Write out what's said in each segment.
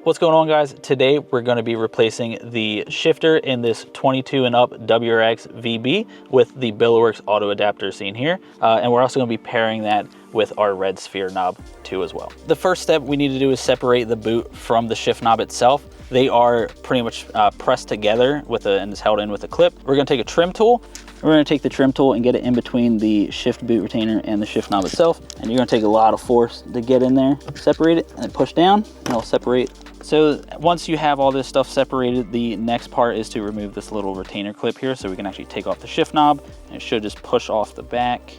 What's going on, guys? Today we're going to be replacing the shifter in this 22 and up WRX VB with the Billetworkz Auto Adapter seen here. And we're also going to be pairing that with our red sphere knob too as well. The first step we need to do is separate the boot from the shift knob itself. They are pretty much pressed together and it's held in with a clip. We're going to take a trim tool. We're going to take the trim tool and get it in between the shift boot retainer and the shift knob itself. And you're going to take a lot of force to get in there, separate it, and then push down, and it'll separate. So once you have all this stuff separated, the next part is to remove this little retainer clip here so we can actually take off the shift knob, and it should just push off the back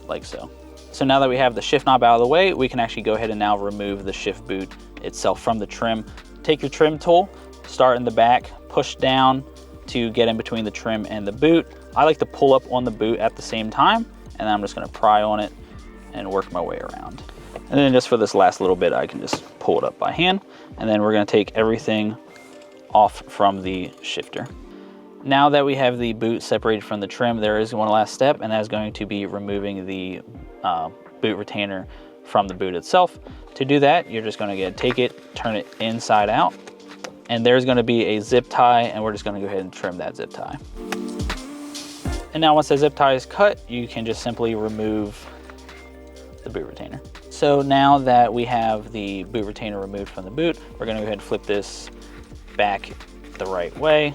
like so. So now that we have the shift knob out of the way, we can actually go ahead and now remove the shift boot itself from the trim. Take your trim tool, start in the back, push down to get in between the trim and the boot. I like to pull up on the boot at the same time, and then I'm just gonna pry on it and work my way around. And then just for this last little bit, I can just pull it up by hand. And then we're gonna take everything off from the shifter. Now that we have the boot separated from the trim, there is one last step, and that is going to be removing the boot retainer from the boot itself. To do that, you're just gonna take it, turn it inside out, and there's gonna be a zip tie, and we're just gonna go ahead and trim that zip tie. And now once the zip tie is cut, you can just simply remove the boot retainer. So now that we have the boot retainer removed from the boot, we're gonna go ahead and flip this back the right way,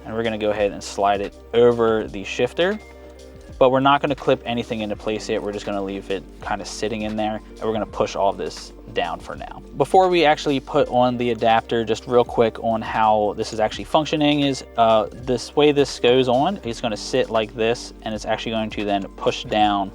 and we're gonna go ahead and slide it over the shifter. But we're not gonna clip anything into place yet. We're just gonna leave it kind of sitting in there, and we're gonna push all of this down for now. Before we actually put on the adapter, just real quick on how this is actually functioning is, this way this goes on, it's gonna sit like this, and it's actually going to then push down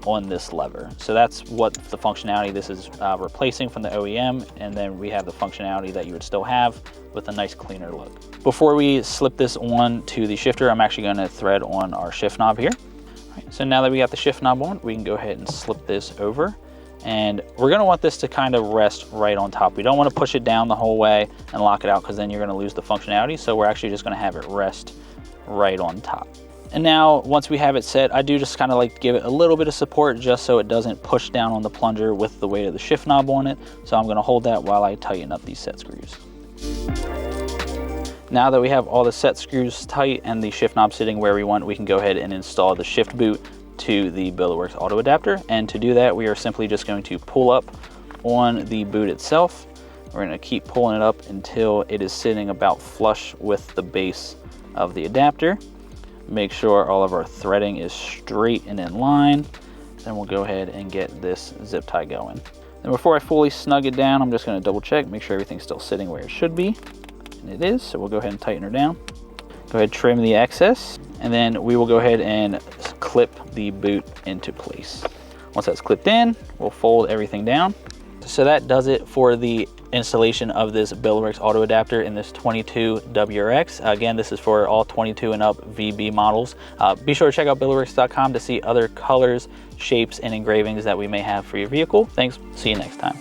on this lever. So that's what the functionality this is replacing from the OEM, and then we have the functionality that you would still have with a nice cleaner look. Before we slip this on to the shifter, I'm actually gonna thread on our shift knob here. Right, so now that we got the shift knob on, we can go ahead and slip this over, and we're gonna want this to kind of rest right on top. We don't wanna push it down the whole way and lock it out, because then you're gonna lose the functionality. So we're actually just gonna have it rest right on top. And now, once we have it set, I do just kind of like to give it a little bit of support just so it doesn't push down on the plunger with the weight of the shift knob on it. So I'm gonna hold that while I tighten up these set screws. Now that we have all the set screws tight and the shift knob sitting where we want, we can go ahead and install the shift boot to the Billetworkz Auto Adapter. And to do that, we are simply just going to pull up on the boot itself. We're gonna keep pulling it up until it is sitting about flush with the base of the adapter. Make sure all of our threading is straight and in line. Then we'll go ahead and get this zip tie going. And before I fully snug it down, I'm just gonna double check, make sure everything's still sitting where it should be. And it is, so we'll go ahead and tighten her down. Go ahead and trim the excess, and then we will go ahead and clip the boot into place. Once that's clipped in, we'll fold everything down. So that does it for the installation of this Billetworkz Auto Adapter in this 22 WRX. Again, this is for all 22 and up VB models. Be sure to check out Billetworkz.com to see other colors, shapes, and engravings that we may have for your vehicle. Thanks, see you next time.